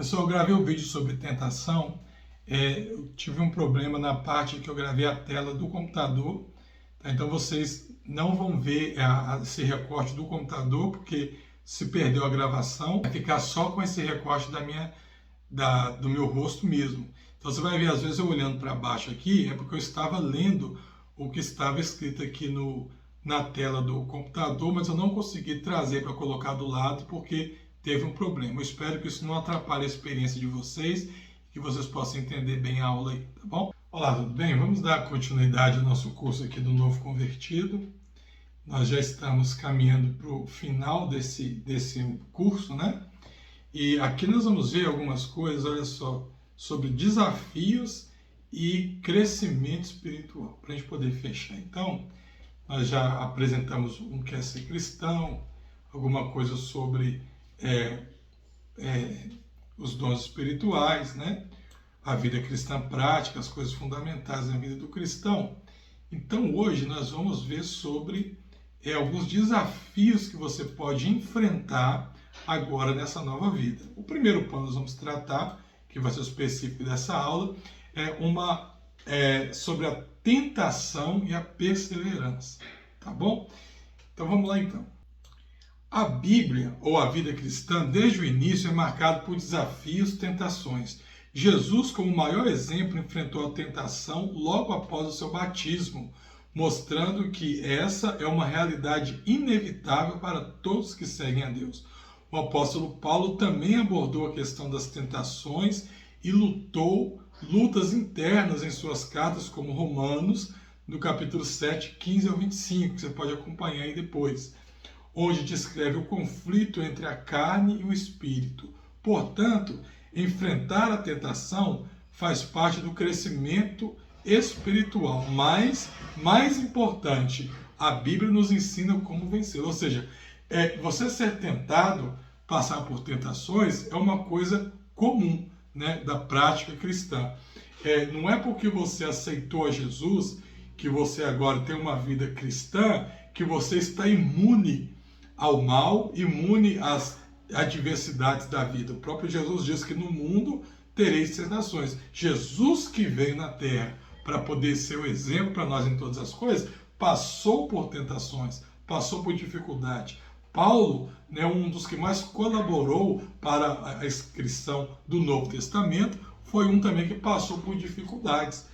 Pessoal, eu gravei um vídeo sobre tentação. Eu tive um problema na parte que eu gravei a tela do computador. Tá? Então vocês não vão ver esse recorte do computador, porque se perdeu a gravação, vai ficar só com esse recorte do meu rosto mesmo. Então você vai ver, às vezes, eu olhando para baixo aqui, é porque eu estava lendo o que estava escrito aqui na tela do computador, mas eu não consegui trazer para colocar do lado, porque teve um problema. Eu espero que isso não atrapalhe a experiência de vocês, que vocês possam entender bem a aula aí, tá bom? Olá, tudo bem? Vamos dar continuidade ao nosso curso aqui do Novo Convertido. Nós já estamos caminhando para o final desse curso, né? E aqui nós vamos ver algumas coisas, olha só, sobre desafios e crescimento espiritual, para a gente poder fechar. Então, nós já apresentamos um que é ser cristão, alguma coisa sobre os dons espirituais, né? A vida cristã prática, as coisas fundamentais na vida do cristão. Então hoje nós vamos ver sobre alguns desafios que você pode enfrentar agora nessa nova vida. O primeiro ponto que nós vamos tratar, que vai ser o específico dessa aula, sobre a tentação e a perseverança, tá bom? Então vamos lá então. A Bíblia, ou a vida cristã, desde o início é marcada por desafios e tentações. Jesus, como o maior exemplo, enfrentou a tentação logo após o seu batismo, mostrando que essa é uma realidade inevitável para todos que seguem a Deus. O apóstolo Paulo também abordou a questão das tentações e lutou lutas internas em suas cartas, como Romanos, no capítulo 7, 15 ao 25, que você pode acompanhar aí depois, onde descreve o conflito entre a carne e o espírito. Portanto, enfrentar a tentação faz parte do crescimento espiritual. Mas, mais importante, a Bíblia nos ensina como vencer. Ou seja, você ser tentado, passar por tentações, é uma coisa comum, né, da prática cristã. Não é porque você aceitou a Jesus, que você agora tem uma vida cristã, que você está imune ao mal, imune às adversidades da vida. O próprio Jesus diz que no mundo tereis tentações. Jesus, que veio na terra para poder ser o exemplo para nós em todas as coisas, passou por tentações, passou por dificuldade. Paulo, né, um dos que mais colaborou para a escrição do Novo Testamento, foi um também que passou por dificuldades.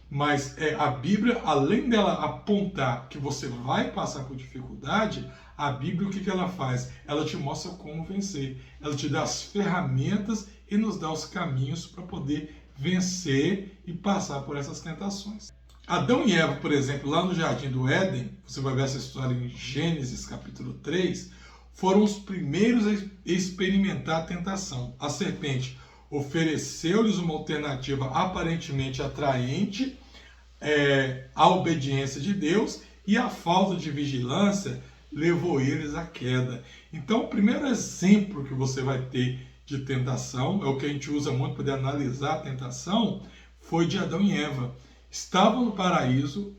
Mas a Bíblia, além dela apontar que você vai passar por dificuldade, a Bíblia, o que ela faz? Ela te mostra como vencer. Ela te dá as ferramentas e nos dá os caminhos para poder vencer e passar por essas tentações. Adão e Eva, por exemplo, lá no Jardim do Éden, você vai ver essa história em Gênesis capítulo 3, foram os primeiros a experimentar a tentação. A serpente ofereceu-lhes uma alternativa aparentemente atraente à obediência de Deus, e a falta de vigilância levou eles à queda. Então, o primeiro exemplo que você vai ter de tentação, é o que a gente usa muito para analisar a tentação, foi de Adão e Eva. Estavam no paraíso,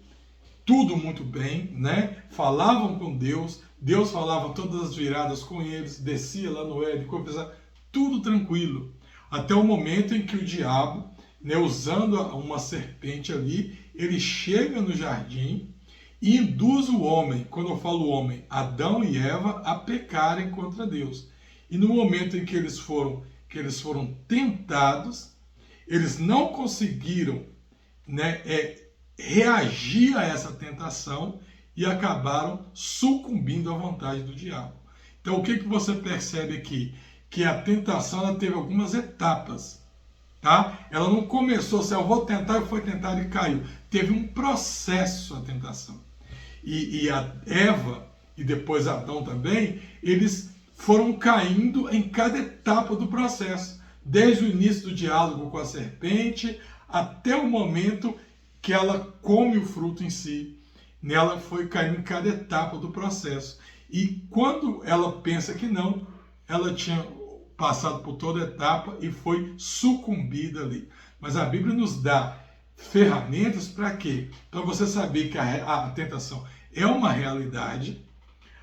tudo muito bem, né? Falavam com Deus, Deus falava todas as viradas com eles, descia lá no Éden, tudo tranquilo. Até o momento em que o diabo, né, usando uma serpente ali, ele chega no jardim e induz o homem, quando eu falo homem, Adão e Eva, a pecarem contra Deus. E no momento em que eles foram tentados, eles não conseguiram, né, reagir a essa tentação e acabaram sucumbindo à vontade do diabo. Então o que você percebe aqui? Que a tentação ela teve algumas etapas, tá? Ela não começou assim, eu vou tentar, e foi tentar e caiu. Teve um processo a tentação. E a Eva, e depois Adão também, eles foram caindo em cada etapa do processo, desde o início do diálogo com a serpente, até o momento que ela come o fruto em si. Nela foi caindo em cada etapa do processo. E quando ela pensa que não, ela tinha passado por toda a etapa e foi sucumbida ali. Mas a Bíblia nos dá ferramentas para quê? Para você saber que a tentação é uma realidade,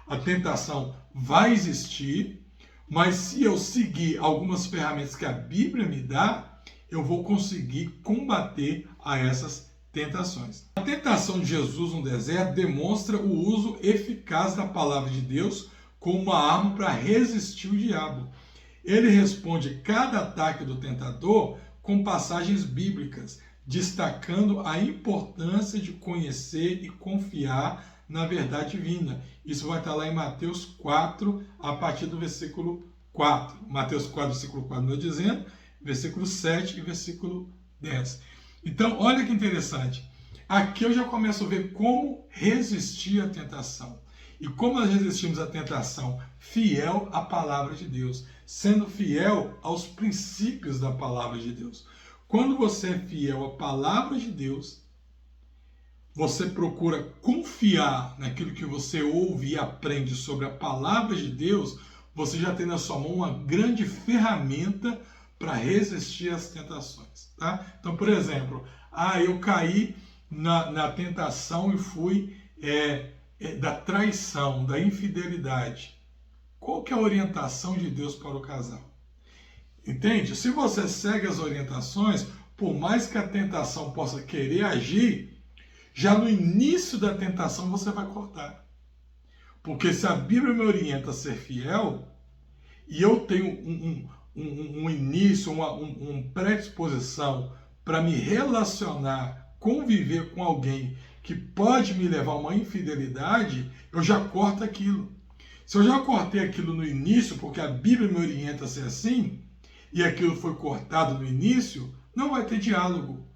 a tentação vai existir, Mas se eu seguir algumas ferramentas que a Bíblia me dá, eu vou conseguir combater a essas tentações. A tentação de Jesus no deserto demonstra o uso eficaz da palavra de Deus como uma arma para resistir o diabo. Ele responde cada ataque do tentador com passagens bíblicas, destacando a importância de conhecer e confiar na verdade divina. Isso vai estar lá em Mateus 4, a partir do versículo 4. Mateus 4, versículo 4, não dizendo, versículo 7 e versículo 10. Então, olha que interessante. Aqui eu já começo a ver como resistir à tentação. E como nós resistimos à tentação? Fiel à palavra de Deus, sendo fiel aos princípios da palavra de Deus. Quando você é fiel à palavra de Deus, você procura confiar naquilo que você ouve e aprende sobre a palavra de Deus, você já tem na sua mão uma grande ferramenta para resistir às tentações. Tá? Então, por exemplo, eu caí na tentação e fui da traição, da infidelidade. Qual que é a orientação de Deus para o casal? Entende? Se você segue as orientações, por mais que a tentação possa querer agir, já no início da tentação você vai cortar. Porque se a Bíblia me orienta a ser fiel, e eu tenho um início, uma predisposição para me relacionar, conviver com alguém que pode me levar a uma infidelidade, eu já corto aquilo. Se eu já cortei aquilo no início, porque a Bíblia me orienta a ser assim, e aquilo foi cortado no início, não vai ter diálogo,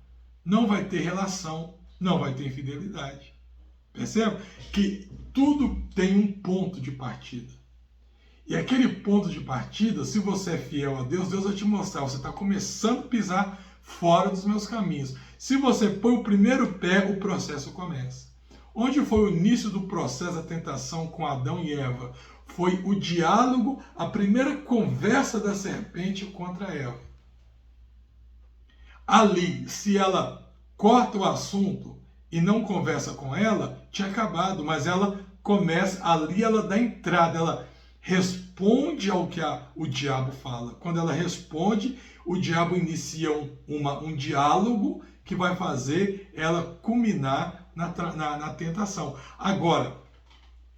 não vai ter relação, não vai ter infidelidade. Percebe? Que tudo tem um ponto de partida. E aquele ponto de partida, se você é fiel a Deus, Deus vai te mostrar, você está começando a pisar fora dos meus caminhos. Se você põe o primeiro pé, o processo começa. Onde foi o início do processo da tentação com Adão e Eva? Foi o diálogo, a primeira conversa da serpente contra Eva. Ali, se ela corta o assunto e não conversa com ela, tinha acabado, mas ela começa, ali ela dá entrada, ela responde ao que o diabo fala. Quando ela responde, o diabo inicia um diálogo que vai fazer ela culminar na tentação. Agora,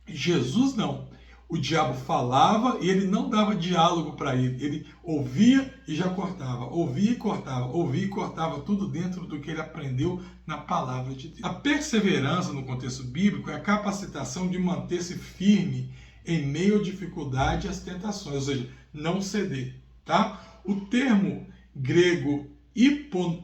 Jesus não. O diabo falava e ele não dava diálogo para ele. Ele ouvia e já cortava, ouvia e cortava, ouvia e cortava, tudo dentro do que ele aprendeu na palavra de Deus. A perseverança no contexto bíblico é a capacitação de manter-se firme em meio à dificuldade e às tentações, ou seja, não ceder. Tá? O termo grego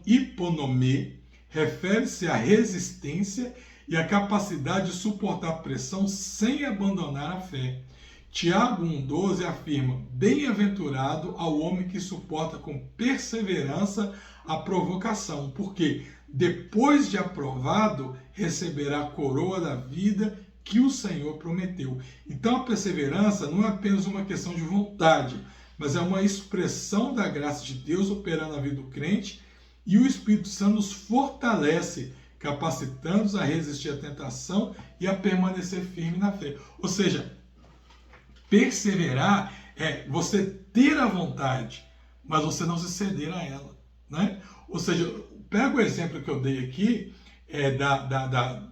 hiponomê refere-se à resistência e à capacidade de suportar pressão sem abandonar a fé. Tiago 1,12 afirma: bem-aventurado ao homem que suporta com perseverança a provocação, porque depois de aprovado receberá a coroa da vida que o Senhor prometeu. Então a perseverança não é apenas uma questão de vontade, mas é uma expressão da graça de Deus operando na vida do crente, e o Espírito Santo nos fortalece, capacitando-nos a resistir à tentação e a permanecer firme na fé. Ou seja, perseverar é você ter a vontade, mas você não se ceder a ela. Né? Ou seja, pega o exemplo que eu dei aqui,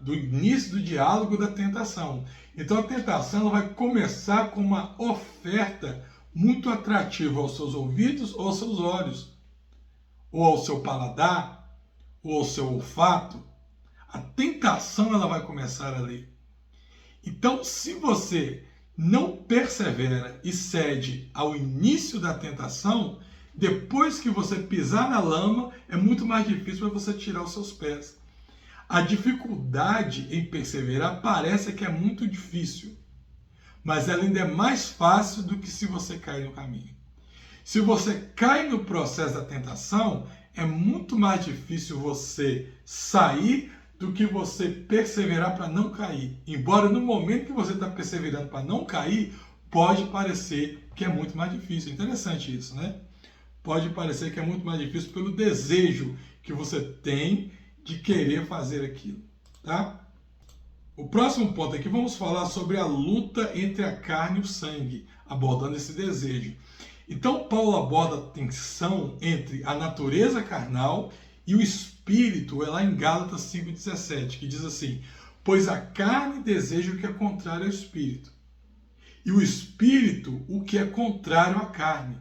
do início do diálogo da tentação. Então a tentação ela vai começar com uma oferta muito atrativa aos seus ouvidos ou aos seus olhos, ou ao seu paladar, ou ao seu olfato. A tentação ela vai começar ali. Então, se você não persevera e cede ao início da tentação, depois que você pisar na lama, é muito mais difícil para você tirar os seus pés. A dificuldade em perseverar parece que é muito difícil, mas ela ainda é mais fácil do que se você cair no caminho. Se você cai no processo da tentação, é muito mais difícil você sair do que você perseverar para não cair. Embora no momento que você está perseverando para não cair, pode parecer que é muito mais difícil. Interessante isso, né? Pode parecer que é muito mais difícil pelo desejo que você tem de querer fazer aquilo, tá? O próximo ponto aqui, vamos falar sobre a luta entre a carne e o sangue. abordando esse desejo. Então, Paulo aborda a tensão entre a natureza carnal e o espírito, é lá em Gálatas 5,17, que diz assim: pois a carne deseja o que é contrário ao espírito, e o espírito o que é contrário à carne.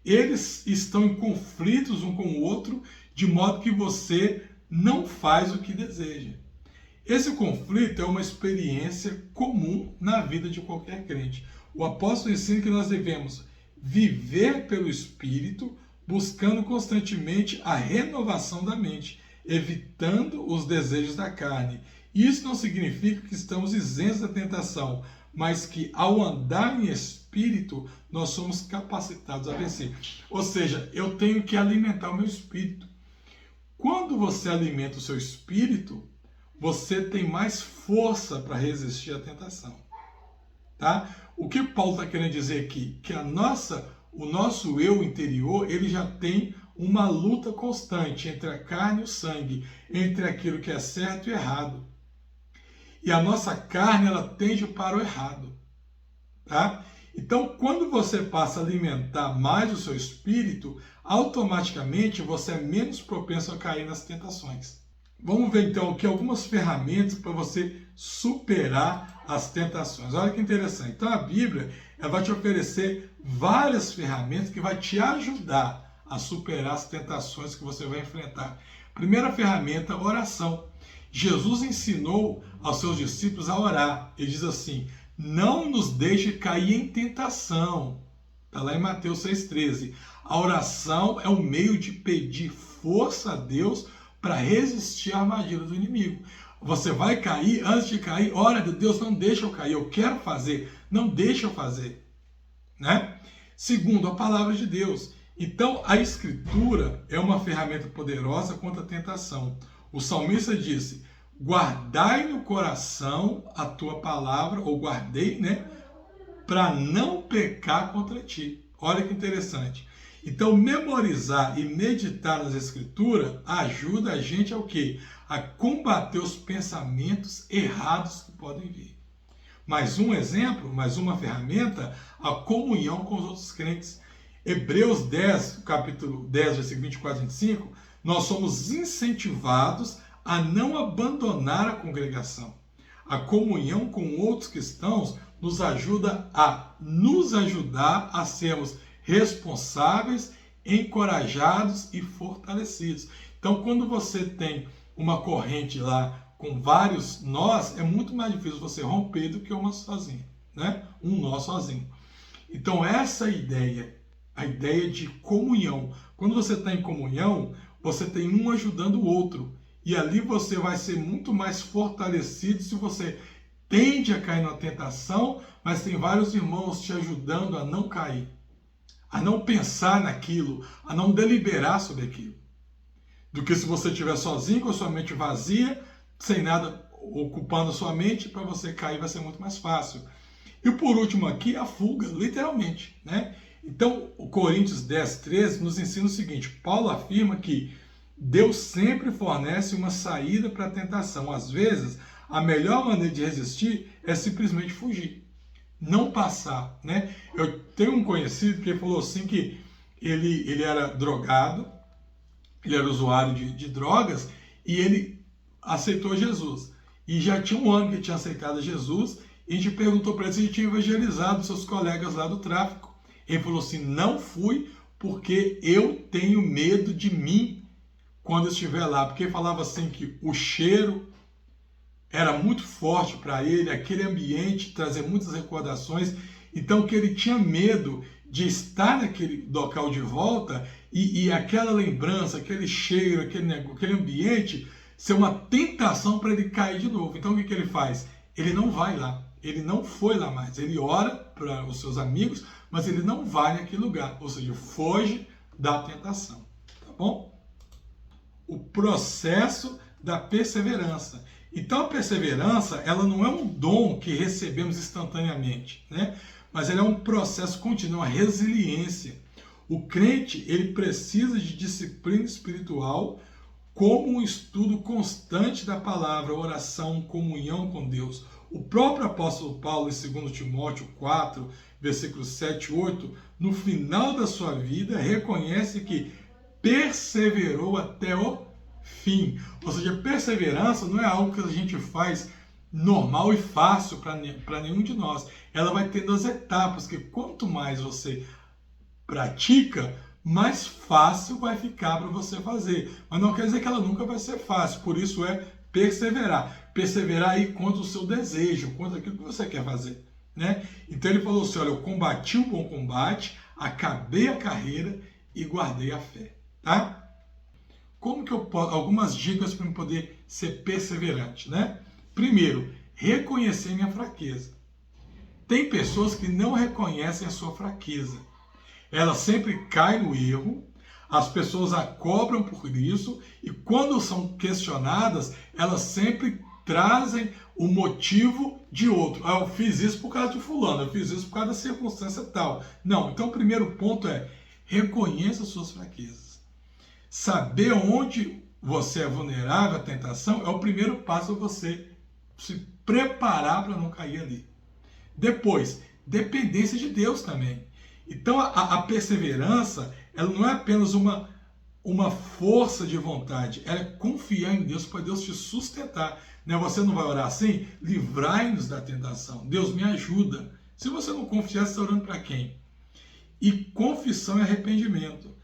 Eles estão em conflitos um com o outro, de modo que você não faz o que deseja. Esse conflito é uma experiência comum na vida de qualquer crente. O apóstolo ensina que nós devemos viver pelo Espírito, buscando constantemente a renovação da mente, evitando os desejos da carne. Isso não significa que estamos isentos da tentação, mas que ao andar em espírito, nós somos capacitados a vencer. Ou seja, eu tenho que alimentar o meu espírito. Quando você alimenta o seu espírito, você tem mais força para resistir à tentação. Tá? O que Paulo está querendo dizer aqui? Que o nosso eu interior, ele já tem uma luta constante entre a carne e o sangue, entre aquilo que é certo e errado. E a nossa carne, ela tende para o errado. Tá? Então, quando você passa a alimentar mais o seu espírito, automaticamente você é menos propenso a cair nas tentações. Vamos ver então aqui algumas ferramentas para você superar as tentações. Olha que interessante. Então a Bíblia ela vai te oferecer várias ferramentas que vai te ajudar a superar as tentações que você vai enfrentar. Primeira ferramenta, oração. Jesus ensinou aos seus discípulos a orar. Ele diz assim: não nos deixe cair em tentação. Está lá em Mateus 6,13. A oração é o meio de pedir força a Deus para resistir à armadilha do inimigo. Você vai cair, antes de cair, ora de Deus, não deixa eu cair, eu quero fazer, não deixa eu fazer. Né? Segundo, a palavra de Deus. Então, a Escritura é uma ferramenta poderosa contra a tentação. O salmista disse: guardai no coração a tua palavra, ou guardei, né? Para não pecar contra ti. Olha que interessante. Então, memorizar e meditar nas Escrituras ajuda a gente a o quê? A combater os pensamentos errados que podem vir. Mais um exemplo, mais uma ferramenta, a comunhão com os outros crentes. Hebreus 10, capítulo 10, versículo 24 e 25, nós somos incentivados a não abandonar a congregação. A comunhão com outros cristãos nos ajuda a nos ajudar a sermos responsáveis, encorajados e fortalecidos. Então, quando você tem uma corrente lá com vários nós, é muito mais difícil você romper do que uma sozinha, né? Um nó sozinho. Então, essa ideia, a ideia de comunhão. Quando você está em comunhão, você tem um ajudando o outro. E ali você vai ser muito mais fortalecido se você tende a cair na tentação, mas tem vários irmãos te ajudando a não cair, a não pensar naquilo, a não deliberar sobre aquilo. Do que se você estiver sozinho, com a sua mente vazia, sem nada ocupando a sua mente, para você cair vai ser muito mais fácil. E por último aqui, a fuga, literalmente, né? Então, o Coríntios 10, 13 nos ensina o seguinte: Paulo afirma que Deus sempre fornece uma saída para a tentação. Às vezes, a melhor maneira de resistir é simplesmente fugir, não passar, né? Eu tenho um conhecido que falou assim que ele era drogado, ele era usuário de drogas e ele aceitou Jesus. E já tinha um ano que ele tinha aceitado Jesus e a gente perguntou para ele se ele tinha evangelizado seus colegas lá do tráfico. Ele falou assim: não fui porque eu tenho medo de mim quando eu estiver lá. Porque ele falava assim que o cheiro era muito forte para ele, aquele ambiente trazia muitas recordações, então que ele tinha medo de estar naquele local de volta e aquela lembrança, aquele cheiro, aquele ambiente ser uma tentação para ele cair de novo. Então o que ele faz? Ele não vai lá, ele não foi lá mais, ele ora para os seus amigos, mas ele não vai naquele lugar, ou seja, foge da tentação, tá bom? O processo da perseverança. Então a perseverança, ela não é um dom que recebemos instantaneamente, né? Mas ela é um processo contínuo, uma resiliência. O crente, ele precisa de disciplina espiritual, como um estudo constante da palavra, oração, comunhão com Deus. O próprio apóstolo Paulo, em 2 Timóteo 4, versículos 7 e 8, no final da sua vida, reconhece que perseverou até o fim. Ou seja, perseverança não é algo que a gente faz normal e fácil para nenhum de nós. Ela vai tendo as etapas, que quanto mais você pratica, mais fácil vai ficar para você fazer. Mas não quer dizer que ela nunca vai ser fácil, por isso é perseverar. Perseverar aí contra o seu desejo, contra aquilo que você quer fazer, né? Então ele falou assim, olha, eu combati o bom combate, acabei a carreira e guardei a fé, tá? Como que eu posso, algumas dicas para eu poder ser perseverante, né? Primeiro, reconhecer minha fraqueza. Tem pessoas que não reconhecem a sua fraqueza. Ela sempre cai no erro, as pessoas a cobram por isso, e quando são questionadas, elas sempre trazem o motivo de outro. Ah, eu fiz isso por causa de fulano, eu fiz isso por causa da circunstância tal. Não, então o primeiro ponto é, reconheça as suas fraquezas. Saber onde você é vulnerável à tentação é o primeiro passo para você se preparar para não cair ali. Depois, dependência de Deus também. Então a perseverança, ela não é apenas uma força de vontade, ela é confiar em Deus para Deus te sustentar. Né? Você não vai orar assim? Livrai-nos da tentação. Deus me ajuda. Se você não confiar, você está orando para quem? E confissão e arrependimento.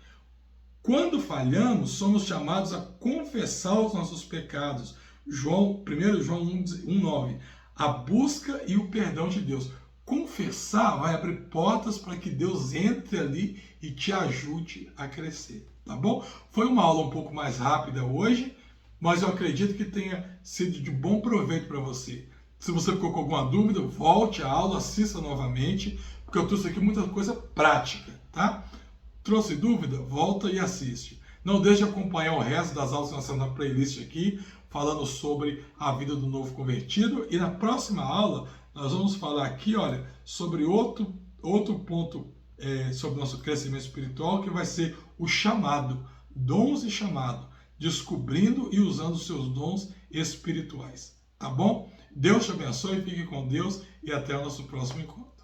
Quando falhamos, somos chamados a confessar os nossos pecados. 1 João 1,9. A busca e o perdão de Deus. Confessar vai abrir portas para que Deus entre ali e te ajude a crescer, tá bom? Foi uma aula um pouco mais rápida hoje, mas eu acredito que tenha sido de bom proveito para você. Se você ficou com alguma dúvida, volte à aula, assista novamente, porque eu trouxe aqui muita coisa prática, tá? Trouxe dúvida? Volta e assiste. Não deixe de acompanhar o resto das aulas que nós temos na playlist aqui, falando sobre a vida do novo convertido. E na próxima aula, nós vamos falar aqui, olha, sobre outro ponto sobre o nosso crescimento espiritual, que vai ser o chamado, dons e chamado, descobrindo e usando os seus dons espirituais. Tá bom? Deus te abençoe, fique com Deus e até o nosso próximo encontro.